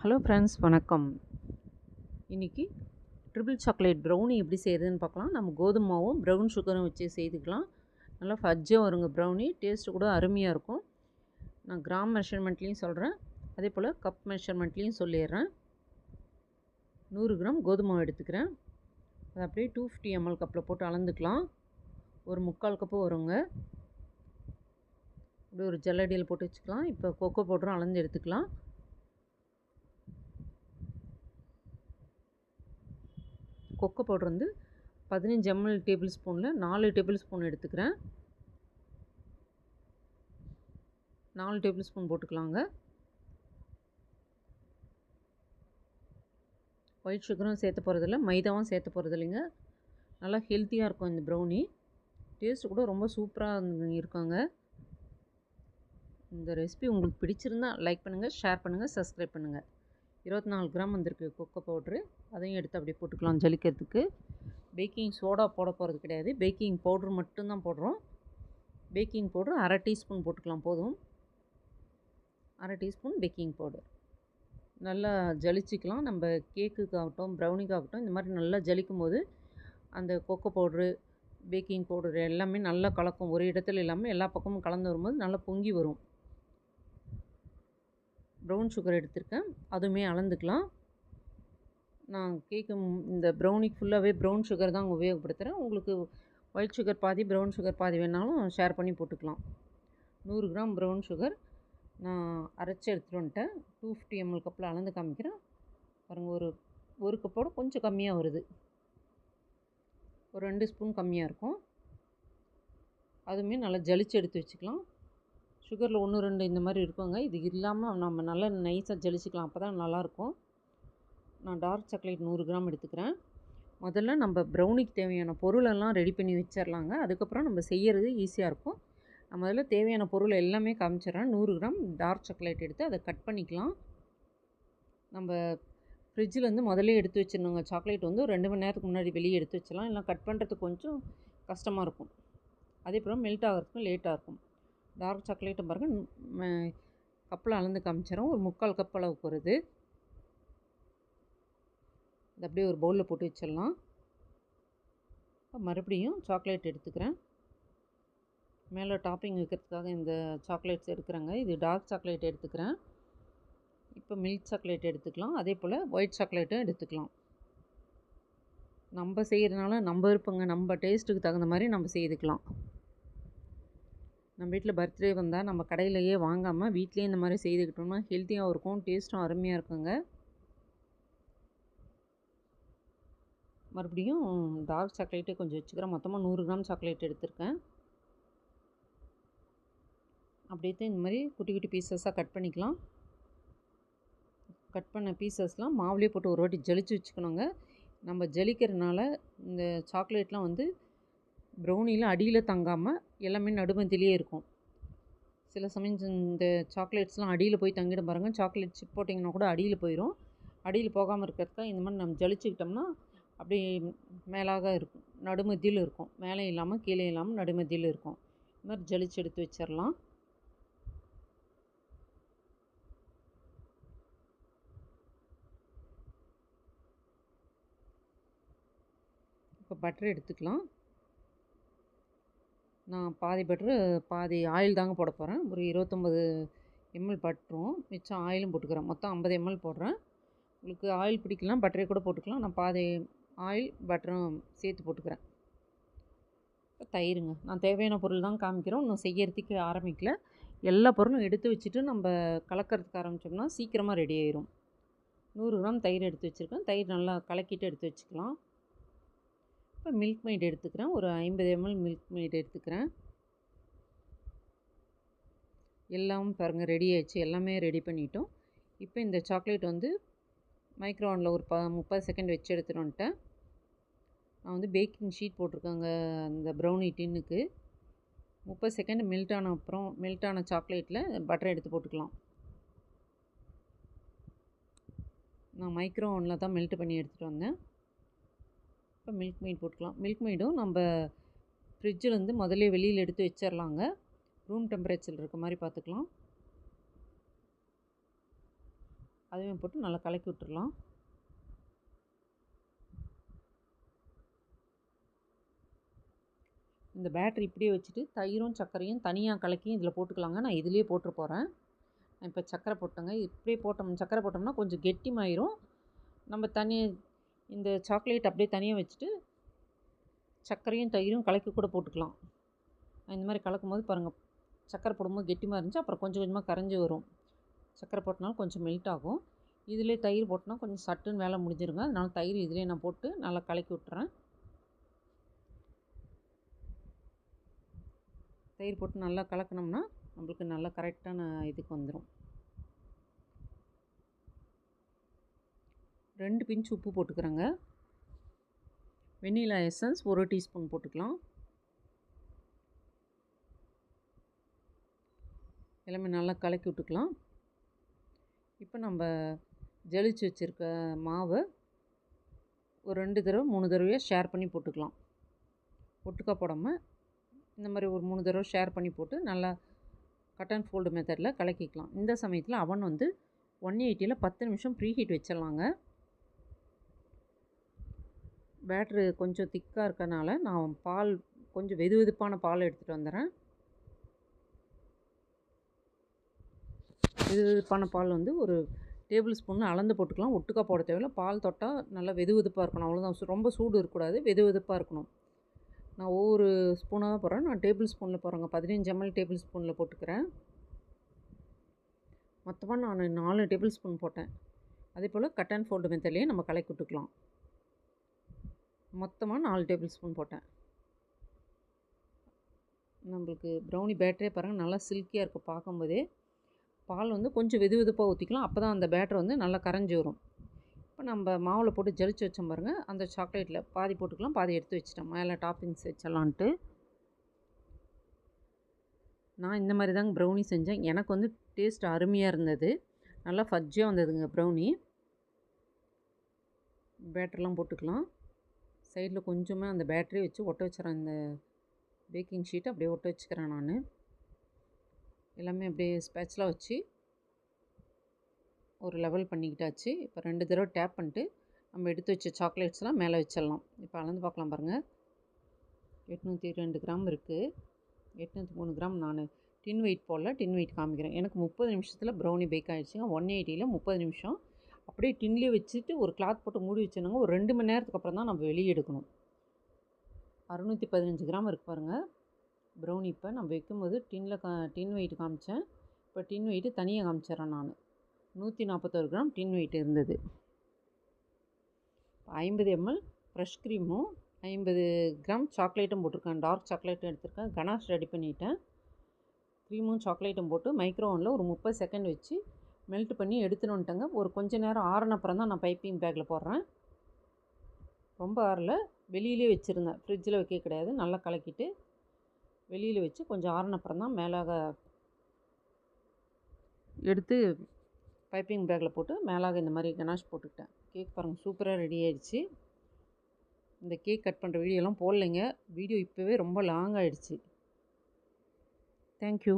Hello friends, வணக்கம். இன்றைக்கி triple chocolate brownie எப்படி செய்கிறதுன்னு பார்க்கலாம். நம்ம கோதுமை மாவும் ப்ரௌன் சுகரும் வச்சு செய்துக்கலாம். நல்லா ஃபஜ்ஜாக வருங்க ப்ரௌனி. டேஸ்ட்டு கூட அருமையாக இருக்கும். நான் கிராம் மெஷர்மெண்ட்லேயும் சொல்கிறேன், அதே போல் கப் மெஷர்மெண்ட்லேயும் சொல்லிடுறேன். 100 கிராம் கோதுமை மாவு எடுத்துக்கிறேன். அதை அப்படியே 250 ml கப்பில் போட்டு அளந்துக்கலாம். ஒரு 3/4 கப்பு வருங்க. அப்படியே ஒரு ஜல்லடியில் போட்டு வச்சுக்கலாம். இப்போ கொக்கோ பவுடரும் அளந்து எடுத்துக்கலாம். கொக்கோ பவுடர் வந்து 15 ml டேபிள் ஸ்பூனில் 4 டேபிள் ஸ்பூன் எடுத்துக்கிறேன். 4 டேபிள் ஸ்பூன் போட்டுக்கலாங்க. ஒயிட் சுகரும் சேர்த்த போகிறதில்ல, மைதாவும் சேர்த்த போகிறது இல்லைங்க. நல்லா ஹெல்த்தியாக இருக்கும் இந்த ப்ரௌனி. டேஸ்ட்டு கூட ரொம்ப சூப்பராக இருக்குங்க. இந்த ரெசிபி உங்களுக்கு பிடிச்சிருந்தா லைக் பண்ணுங்கள், ஷேர் பண்ணுங்கள், சப்ஸ்கிரைப் பண்ணுங்கள். 24 கிராம் வந்திருக்கு கொக்கோ பவுட்ரு. அதையும் எடுத்து அப்படியே போட்டுக்கலாம் ஜலிக்கிறதுக்கு. பேக்கிங் சோடா போட போகிறது கிடையாது, பேக்கிங் பவுட்ரு மட்டும்தான் போடுறோம். பேக்கிங் பவுட்ரு 1/2 டீஸ்பூன் போட்டுக்கலாம் போதும். 1/2 டீஸ்பூன் பேக்கிங் பவுடர். நல்லா ஜலிச்சிக்கலாம். நம்ம கேக்குக்காகட்டும் ப்ரௌனிக்காகட்டும் இந்த மாதிரி நல்லா ஜலிக்கும் போது அந்த கொக்கோ பவுட்ரு பேக்கிங் பவுடர் எல்லாமே நல்லா கலக்கும். ஒரு இடத்துல இல்லாமல் எல்லா பக்கமும் கலந்து வரும்போது நல்லா பொங்கி வரும். ப்ரௌன் சுகர் எடுத்திருக்கேன், அதுவுமே அளந்துக்கலாம். நான் இந்த ப்ரௌனிக்கு ஃபுல்லாகவே ப்ரௌன் சுகர் தான் உபயோகப்படுத்துகிறேன். உங்களுக்கு ஒயிட் சுகர் பாதி ப்ரௌன் சுகர் பாதி வேணாலும் ஷேர் பண்ணி போட்டுக்கலாம். 100 கிராம் ப்ரௌன் சுகர் நான் அரைச்சி எடுத்துகிட்டு வந்துட்டேன். 250 ml கப்பில் அளந்து காமிக்கிறேன் பாருங்கள். ஒரு கப்போட கொஞ்சம் கம்மியாக வருது. ஒரு 2 ஸ்பூன் கம்மியாக இருக்கும். அதுவுமே நல்லா ஜலிச்சு எடுத்து வச்சுக்கலாம். சுகரில் 1, 2 இந்த மாதிரி இருக்குங்க. இது இல்லாமல் நம்ம நல்லா நைஸாக ஜலிச்சிக்கலாம், அப்போ தான் நல்லாயிருக்கும். நான் டார்க் சாக்லேட் 100 கிராம் எடுத்துக்கிறேன். முதல்ல நம்ம ப்ரௌனிக்கு தேவையான பொருளெல்லாம் ரெடி பண்ணி வச்சிடலாங்க. அதுக்கப்புறம் நம்ம செய்கிறது ஈஸியாக இருக்கும். நான் முதல்ல தேவையான பொருள் எல்லாமே காமிச்சிடுறேன். 100 கிராம் டார்க் சாக்லேட் எடுத்து அதை கட் பண்ணிக்கலாம். நம்ம ஃப்ரிட்ஜில் முதல்ல எடுத்து வச்சிடணுங்க. சாக்லேட் ஒரு 2 மணி நேரத்துக்கு முன்னாடி வெளியே எடுத்து வச்சிடலாம். இல்லை கட் பண்ணுறதுக்கு கொஞ்சம் கஷ்டமாக இருக்கும். அதே போல் மெல்ட் ஆகிறதுக்கும் லேட்டாக இருக்கும். டார்க் சாக்லேட்டும் பாருங்கள், கப்பில் அளந்து காமிச்சிடறோம். ஒரு 3/4 கப் அளவுக்கு வருது. இது அப்படியே ஒரு பவுலில் போட்டு வச்சிடலாம். மறுபடியும் சாக்லேட் எடுத்துக்கிறேன். மேலே டாப்பிங் வைக்கிறதுக்காக இந்த சாக்லேட்ஸ் எடுக்கிறேங்க. இது டார்க் சாக்லேட் எடுத்துக்கிறேன். இப்போ மில்க் சாக்லேட் எடுத்துக்கலாம். அதே போல் ஒயிட் சாக்லேட்டும் எடுத்துக்கலாம். நம்ம செய்கிறதுனால நம்ம விருப்பங்க, நம்ம டேஸ்ட்டுக்கு தகுந்த மாதிரி நம்ம செய்துக்கலாம். நம்ம வீட்டில் பர்த்டே வந்தால் நம்ம கடையிலையே வாங்காமல் வீட்லேயே இந்த மாதிரி செய்துக்கிட்டோம்னா ஹெல்த்தியாகவும் இருக்கும், டேஸ்ட்டும் அருமையாக இருக்குங்க. மறுபடியும் டார்க் சாக்லேட்டே கொஞ்சம் வச்சுக்கிறேன். மொத்தமாக 100 கிராம் சாக்லேட் எடுத்திருக்கேன். அப்படியே இந்த மாதிரி குட்டி குட்டி பீசஸாக கட் பண்ணிக்கலாம். கட் பண்ண பீசஸ்லாம் மாவுலேயே போட்டு ஒரு வாட்டி ஜலிச்சு வச்சுக்கணுங்க. நம்ம ஜலிக்கிறதுனால இந்த சாக்லேட்லாம் ப்ரௌனியில் அடியில் தங்காமல் எல்லாமே நடுமத்திலேயே இருக்கும். சில சமயம் இந்த சாக்லேட்ஸ்லாம் அடியில் போய் தங்கிடும் பாருங்கள். சாக்லேட் சிப் போட்டிங்கன்னா கூட அடியில் போயிடும். அடியில் போகாமல் இருக்கிறதுக்காக இந்த மாதிரி நம்ம ஜலிச்சுக்கிட்டோம்னா அப்படி மேலாக இருக்கும், நடுமத்தியில் இருக்கும். மேலே இல்லாமல் கீழே இல்லாமல் நடுமத்தியில் இருக்கும். இந்த மாதிரி ஜலிச்சு எடுத்து வச்சிடலாம். இப்போ பட்டர் எடுத்துக்கலாம். நான் பாதி பட்டரு பாதி ஆயில் தாங்க போட போகிறேன். ஒரு 29 ml பட்டரும் மிச்சம் ஆயிலும் போட்டுக்கிறேன். மொத்தம் 50 ml போடுறேன். உங்களுக்கு ஆயில் பிடிக்கலாம் பட்டரே கூட போட்டுக்கலாம். நான் பாதி ஆயில் பட்டரும் சேர்த்து போட்டுக்கிறேன். இப்போ தயிருங்க. நான் தேவையான பொருள் தான் காமிக்கிறோம். இன்னும் செய்யறதுக்கு ஆரம்பிக்கல. எல்லா பொருளும் எடுத்து வச்சுட்டு நம்ம கலக்கிறதுக்கு ஆரம்பித்தோம்னா சீக்கிரமாக ரெடி ஆயிரும். 100 கிராம் தயிர் எடுத்து வச்சுருக்கேன். தயிர் நல்லா கலக்கிட்டு எடுத்து வச்சுக்கலாம். இப்போ மில்க் மெய்ட் எடுத்துக்கிறேன். ஒரு 50 ml மில்க் மெய்ட் எடுத்துக்கிறேன். எல்லாம் பாருங்கள் ரெடி ஆயிடுச்சு. எல்லாமே ரெடி பண்ணிட்டோம். இப்போ இந்த சாக்லேட் மைக்ரோவனில் ஒரு 30 செகண்ட் வச்சு எடுத்துகிட்டு வந்துட்டேன். நான் பேக்கிங் ஷீட் போட்டிருக்கேங்க அந்த ப்ரௌனி டின்னுக்கு. 30 செகண்ட் மெல்ட் ஆன சாக்லேட்டில் பட்டரை எடுத்து போட்டுக்கலாம். நான் மைக்ரோவனில் தான் மெல்ட் பண்ணி எடுத்துகிட்டு வந்தேன். இப்போ மில்க் மெய்ட் போட்டுக்கலாம். மில்க் மெய்டும் நம்ம ஃப்ரிட்ஜில் முதல்ல வெளியில் எடுத்து வச்சிடலாங்க. ரூம் டெம்பரேச்சரில் இருக்க மாதிரி பார்த்துக்கலாம். அதையும் போட்டு நல்லா கலக்கி விட்டுறலாம். இந்த பேட்டரி இப்படியே வச்சுட்டு தயிரும் சர்க்கரையும் தனியாக கலக்கி இதில் போட்டுக்கலாங்க. நான் இதிலேயே போட்டு போகிறேன். இப்போ சர்க்கரை போட்டேங்க. இப்படியே சர்க்கரை போட்டோம்னா கொஞ்சம் கெட்டிமாயிரும். நம்ம இந்த சாக்லேட் அப்படியே தனியாக வச்சுட்டு சர்க்கரையும் தயிரும் கலக்கி கூட போட்டுக்கலாம். இந்த மாதிரி கலக்கும் போது பாருங்கள், சர்க்கரை போடும்போது கெட்டிமாக இருந்துச்சு, அப்புறம் கொஞ்சம் கொஞ்சமாக கரைஞ்சி வரும். சர்க்கரை போட்டனாலும் கொஞ்சம் மெல்ட் ஆகும். இதிலே தயிர் போட்டோன்னா கொஞ்சம் சட்டுன்னு வேலை முடிஞ்சிருங்க. அதனால தயிர் இதிலே நான் போட்டு நல்லா கலக்கி விட்டுறேன். தயிர் போட்டு நல்லா கலக்கினோம்னா நம்மளுக்கு நல்லா கரெக்டான இதுக்கு வந்துடும். 2 பிஞ்ச் உப்பு போட்டுக்கிறேங்க. வெண்ணிலா எசன்ஸ் 1 டீஸ்பூன் போட்டுக்கலாம். எல்லாமே நல்லா கலக்கி விட்டுக்கலாம். இப்போ நம்ம ஜலிச்சு வச்சுருக்க மாவை ஒரு 2 தடவை 3 தடவையாக ஷேர் பண்ணி போட்டுக்கலாம். ஒட்டுக்கா போடாமல் இந்த மாதிரி ஒரு 3 தடவை ஷேர் பண்ணி போட்டு நல்லா கட் அண்ட் ஃபோல்டு மெத்தடில் கலக்கிக்கலாம். இந்த சமயத்தில் அவன் 180ல் 10 நிமிஷம் ப்ரீ ஹீட் வச்சிடலாங்க. பேட்ரு கொஞ்சம் திக்காக இருக்கனால நான் பால் கொஞ்சம் வெதுவெதுப்பான பால் எடுத்துகிட்டு வந்துடுறேன். வெதுவெதுப்பான பால் ஒரு டேபிள் ஸ்பூன் அளந்து போட்டுக்கலாம். ஒட்டுக்கா போட தேவையில்ல. பால் தொட்டால் நல்லா வெதுவெதுப்பாக இருக்கணும், அவ்வளோதான். ரொம்ப சூடு இருக்கக்கூடாது, வெதுவெதுப்பாக இருக்கணும். நான் ஒவ்வொரு ஸ்பூனாக தான் போடுறேன். நான் டேபிள் ஸ்பூனில் போடுறேங்க. 15 ml டேபிள் ஸ்பூனில் போட்டுக்கிறேன். மொத்தமாக நான் 4 டேபிள் ஸ்பூன் போட்டேன். அதே போல் கட் அண்ட் ஃபோல்டு மெத்தட்லேயே நம்ம கலக்கி விட்டுக்கலாம். மொத்தமாக 4 டேபிள் ஸ்பூன் போட்டேன். நம்மளுக்கு ப்ரௌனி பேட்டரே பாருங்கள் நல்லா சில்கியாக இருக்குது பார்க்கும்போதே. பால் கொஞ்சம் வெதுவெதுப்பாக ஊற்றிக்கலாம். அப்போ தான் அந்த பேட்டர் நல்லா கரைஞ்சி வரும். இப்போ நம்ம மாவில் போட்டு ஜலிச்சு வச்சோம் பாருங்கள், அந்த சாக்லேட்டில் பாதி போட்டுக்கலாம், பாதி எடுத்து வச்சிட்டேன். மேலே டாப்பிங்ஸ் வச்சிடலான்ட்டு. நான் இந்த மாதிரி தாங்க ப்ரௌனி செஞ்சேன். எனக்கு டேஸ்ட் அருமையாக இருந்தது. நல்லா ஃபஜ்ஜியாக வந்ததுங்க ப்ரௌனி. பேட்டர்லாம் போட்டுக்கலாம். சைடில் கொஞ்சமாக அந்த பேட்டரி வச்சு ஒட்ட வச்சுறேன். இந்த பேக்கிங் ஷீட்டை அப்படியே ஒட்ட வச்சுக்கிறேன் நான். எல்லாமே அப்படியே ஸ்பேட்ச்லாம் வச்சு ஒரு லெவல் பண்ணிக்கிட்டாச்சு. இப்போ 2 தடவை டேப் பண்ணிட்டு நம்ம எடுத்து வச்ச சாக்லேட்ஸ்லாம் மேலே வச்சிடலாம். இப்போ அளந்து பார்க்கலாம் பாருங்கள். 802 கிராம் இருக்குது. 803 கிராம் நான் டின் வெயிட் போடல, டின் வெயிட் காமிக்கிறேன். எனக்கு 30 நிமிஷத்தில் ப்ரௌனி பேக் ஆகிடுச்சுங்க. 180ல் 30 நிமிஷம். அப்படியே டின்லேயே வச்சுட்டு ஒரு கிளாத் போட்டு மூடி வச்சுருந்தாங்க. ஒரு 2 மணி நேரத்துக்கு அப்புறம் தான் நம்ம வெளியே எடுக்கணும். 615 கிராம் இருக்குது பாருங்கள் ப்ரௌனி. இப்போ நம்ம வைக்கும்போது டின் வெயிட் காமிச்சேன். இப்போ டின் வெயிட்டு தனியாக காமிச்சிட்றேன் நான். 141 கிராம் டின் வெயிட் இருந்தது. 50 ml ஃப்ரெஷ் க்ரீமும் 50 கிராம் சாக்லேட்டும் போட்டிருக்கேன். டார்க் சாக்லேட்டும் எடுத்திருக்கேன். கனாஷ் ரெடி பண்ணிட்டேன். க்ரீமும் சாக்லேட்டும் போட்டு மைக்ரோவனில் ஒரு 30 செகண்ட் வச்சு மெல்ட் பண்ணி எடுத்துன்னு வந்துட்டேங்க. ஒரு கொஞ்ச நேரம் ஆறின அப்புறம் தான் நான் பைப்பிங் பேக்கில் போடுறேன். ரொம்ப ஆறல, வெளியிலே வச்சுருந்தேன், ஃப்ரிட்ஜில் வைக்க கிடையாது. நல்லா கலக்கிட்டு வெளியில் வச்சு கொஞ்சம் ஆறின அப்புறம் தான் மேலாக எடுத்து பைப்பிங் பேக்கில் போட்டு மேலாக இந்த மாதிரி கனாஷ் போட்டுக்கிட்டேன். கேக் பாருங்கள் சூப்பராக ரெடி ஆகிடுச்சு. இந்த கேக் கட் பண்ணுற வீடியோலாம் போடலைங்க. வீடியோ இப்போவே ரொம்ப லாங் ஆகிடுச்சு. தேங்க்யூ.